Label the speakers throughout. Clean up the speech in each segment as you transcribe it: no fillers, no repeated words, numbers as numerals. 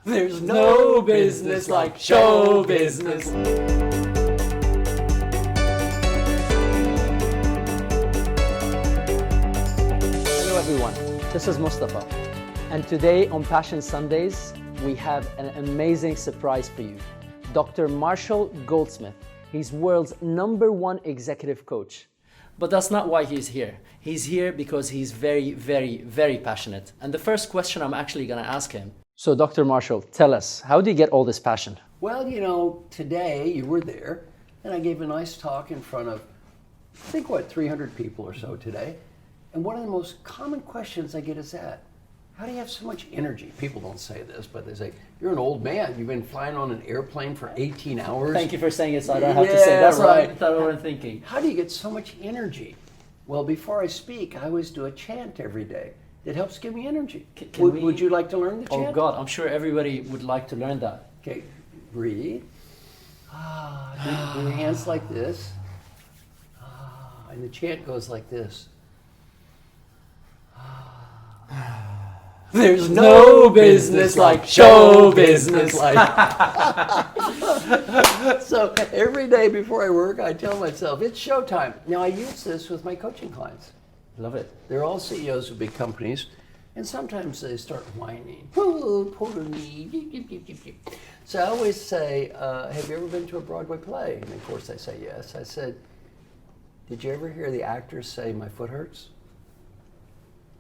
Speaker 1: There's no business like show business.
Speaker 2: Hello everyone, this is Moustafa, and today on Passion Sundays we have an amazing surprise for you. Dr. Marshall Goldsmith. He's world's #1 executive coach. But that's not why he's here. He's here because he's very, very, very passionate. And the first question I'm actually going to ask him. So Dr. Marshall, tell us, how do you get all this passion?
Speaker 1: Well, you know, today you were there, and I gave a nice talk in front of, I think, 300 people or so today. And one of the most common questions I get is that, how do you have so much energy? People don't say this, but they say, you're an old man. You've been flying on an airplane for 18 hours.
Speaker 2: Thank you for saying it so I don't have to say. That's right. What I'm thinking.
Speaker 1: How do you get so much energy? Well, before I speak, I always do a chant every day. It helps give me energy. Would you like to learn the chant?
Speaker 2: Oh God, I'm sure everybody would like to learn that.
Speaker 1: Okay, breathe. Do your hands like this. And the chant goes like this. There's no business like show business. So every day before I work, I tell myself, it's showtime. Now I use this with my coaching clients.
Speaker 2: Love it.
Speaker 1: They're all CEOs of big companies, and sometimes they start whining. So I always say, have you ever been to a Broadway play? And of course they say yes. I said, did you ever hear the actors say, my foot hurts?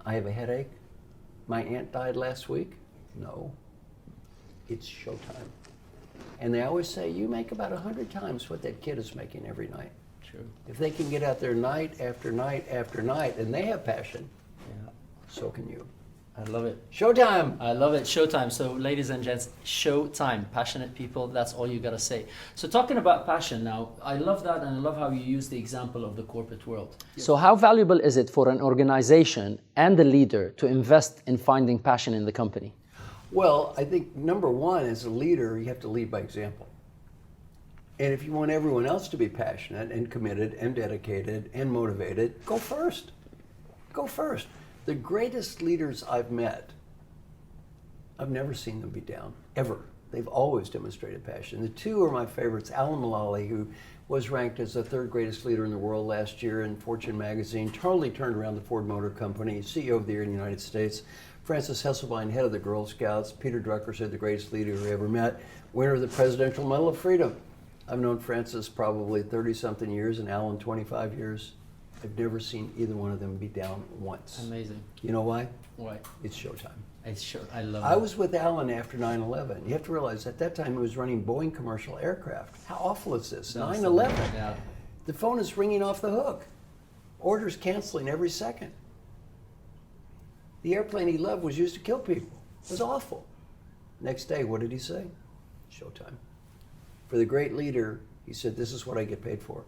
Speaker 1: I have a headache? My aunt died last week? No, it's showtime. And they always say, you make about 100 times what that kid is making every night.
Speaker 2: True.
Speaker 1: If they can get out there night after night after night, and they have passion,
Speaker 2: Yeah.
Speaker 1: so can you.
Speaker 2: I love it.
Speaker 1: Showtime!
Speaker 2: I love it. Showtime. So ladies and gents, showtime. Passionate people, that's all you gotta say. So talking about passion now, I love that, and I love how you use the example of the corporate world. Yes. So how valuable is it for an organization and the leader to invest in finding passion in the company?
Speaker 1: Well, I think number one, as a leader, you have to lead by example. And if you want everyone else to be passionate and committed and dedicated and motivated, go first. Go first. The greatest leaders I've met, I've never seen them be down, ever. They've always demonstrated passion. The two are my favorites. Alan Mulally, who was ranked as the 3rd greatest leader in the world last year in Fortune magazine, totally turned around the Ford Motor Company, CEO of the year in the United States. Francis Hesselbein, head of the Girl Scouts. Peter Drucker said the greatest leader we ever met. Winner of the Presidential Medal of Freedom. I've known Francis probably 30-something years and Alan 25 years. I've never seen either one of them be down once.
Speaker 2: Amazing.
Speaker 1: You know why?
Speaker 2: Why?
Speaker 1: It's showtime.
Speaker 2: It's sure. I love it.
Speaker 1: I was with Alan after 9/11. You have to realize at that time he was running Boeing commercial aircraft. How awful is this? 9/11.
Speaker 2: Yeah.
Speaker 1: The phone is ringing off the hook. Orders canceling every second. The airplane he loved was used to kill people. It was awful. Next day, what did he say? Showtime. For the great leader, he said, this is what I get paid for.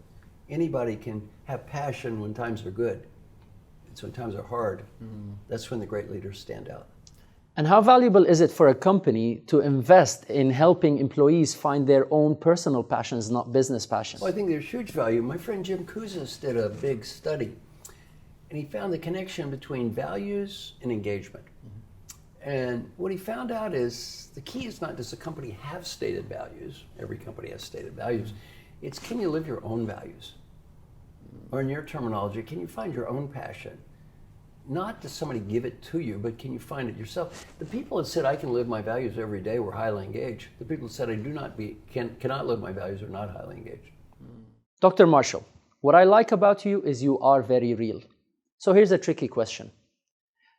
Speaker 1: Anybody can have passion when times are good. It's when times are hard. That's when the great leaders stand out.
Speaker 2: And how valuable is it for a company to invest in helping employees find their own personal passions, not business passions?
Speaker 1: Well, I think there's huge value. My friend Jim Kouzes did a big study, and he found the connection between values and engagement. And what he found out is the key is not does the company have stated values, every company has stated values, it's can you live your own values? Or in your terminology, can you find your own passion? Not does somebody give it to you, but can you find it yourself? The people that said I can live my values every day were highly engaged. The people that said I cannot live my values are not highly engaged.
Speaker 2: Dr. Marshall, what I like about you is you are very real. So here's a tricky question.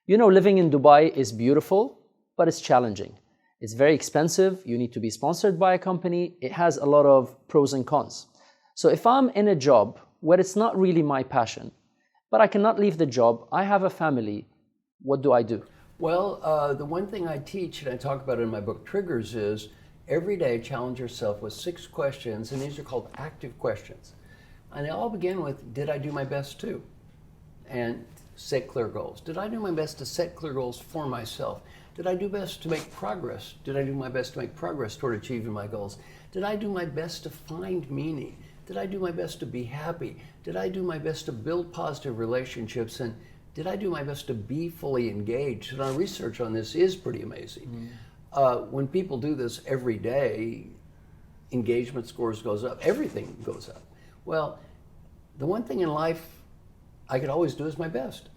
Speaker 2: You know, living in Dubai is beautiful, but it's challenging. It's very expensive. You need to be sponsored by a company. It has a lot of pros and cons. So if I'm in a job where it's not really my passion, but I cannot leave the job, I have a family, what do I do?
Speaker 1: Well, the one thing I teach, and I talk about it in my book Triggers, is every day challenge yourself with 6 questions, and these are called active questions. And they all begin with, did I do my best to? And set clear goals. Did I do my best to set clear goals for myself? Did I do best to make progress? Did I do my best to make progress toward achieving my goals? Did I do my best to find meaning? Did I do my best to be happy? Did I do my best to build positive relationships? And did I do my best to be fully engaged? And our research on this is pretty amazing. When people do this every day, engagement scores goes up, everything goes up. Well, the one thing in life I could always do is my best.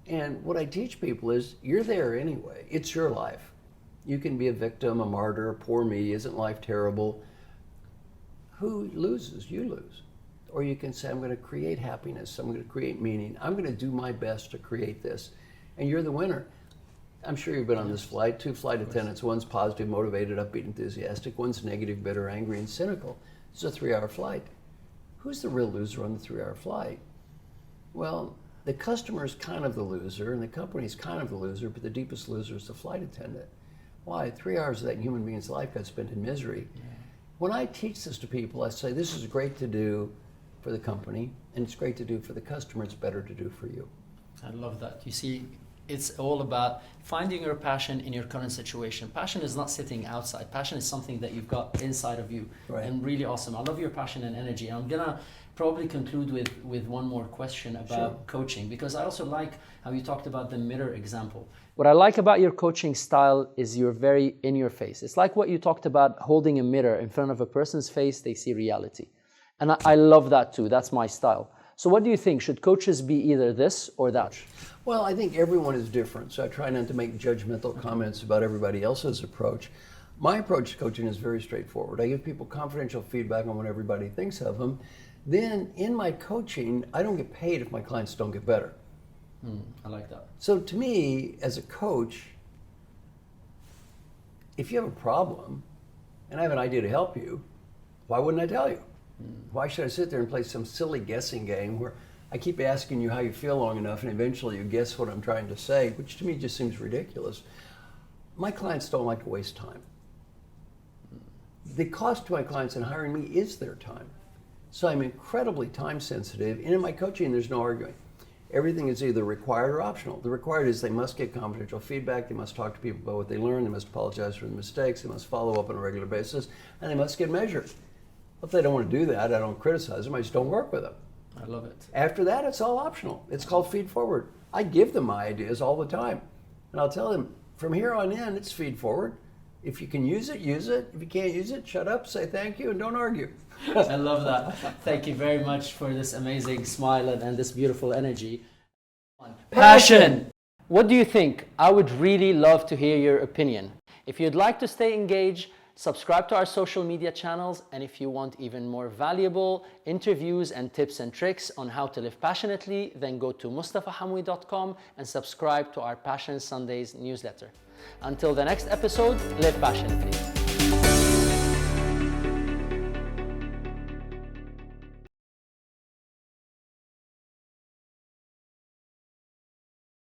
Speaker 1: And what I teach people is, you're there anyway. It's your life. You can be a victim, a martyr, poor me, isn't life terrible? Who loses? You lose. Or you can say, I'm going to create happiness, I'm going to create meaning, I'm going to do my best to create this, and you're the winner. I'm sure you've been on this flight, 2 flight attendants, one's positive, motivated, upbeat, enthusiastic, one's negative, bitter, angry, and cynical. It's a 3-hour flight. Who's the real loser on the 3-hour flight? Well, the customer's kind of the loser, and the company's kind of the loser, but the deepest loser is the flight attendant. Why? 3 hours of that human being's life got spent in misery. Yeah. When I teach this to people, I say, this is great to do for the company, and it's great to do for the customer, it's better to do for you.
Speaker 2: I love that. You see, it's all about finding your passion in your current situation. Passion is not sitting outside. Passion is something that you've got inside of you.
Speaker 1: Right. And
Speaker 2: really awesome. I love your passion and energy. I'm gonna probably conclude with one more question about coaching, because I also like how you talked about the mirror example. What I like about your coaching style is you're very in your face. It's like what you talked about, holding a mirror in front of a person's face, they see reality. And I love that too. That's my style. So what do you think? Should coaches be either this or that?
Speaker 1: Well, I think everyone is different, so I try not to make judgmental comments about everybody else's approach. My approach to coaching is very straightforward. I give people confidential feedback on what everybody thinks of them. Then in my coaching, I don't get paid if my clients don't get better.
Speaker 2: I like that.
Speaker 1: So to me, as a coach, if you have a problem and I have an idea to help you, why wouldn't I tell you? Why should I sit there and play some silly guessing game where I keep asking you how you feel long enough and eventually you guess what I'm trying to say, which to me just seems ridiculous. My clients don't like to waste time. The cost to my clients in hiring me is their time. So I'm incredibly time sensitive, and in my coaching there's no arguing. Everything is either required or optional. The required is they must get confidential feedback, they must talk to people about what they learned, they must apologize for the mistakes, they must follow up on a regular basis, and they must get measured. If they don't want to do that, I don't criticize them, I just don't work with them.
Speaker 2: I love it.
Speaker 1: After that, it's all optional. It's called feed forward. I give them my ideas all the time. And I'll tell them, from here on in, it's feed forward. If you can use it, use it. If you can't use it, shut up, say thank you, and don't argue.
Speaker 2: I love that. Thank you very much for this amazing smile and this beautiful energy. Passion! What do you think? I would really love to hear your opinion. If you'd like to stay engaged, subscribe to our social media channels, and if you want even more valuable interviews and tips and tricks on how to live passionately, then go to mustafahamwi.com and subscribe to our Passion Sundays newsletter. Until the next episode, live passionately.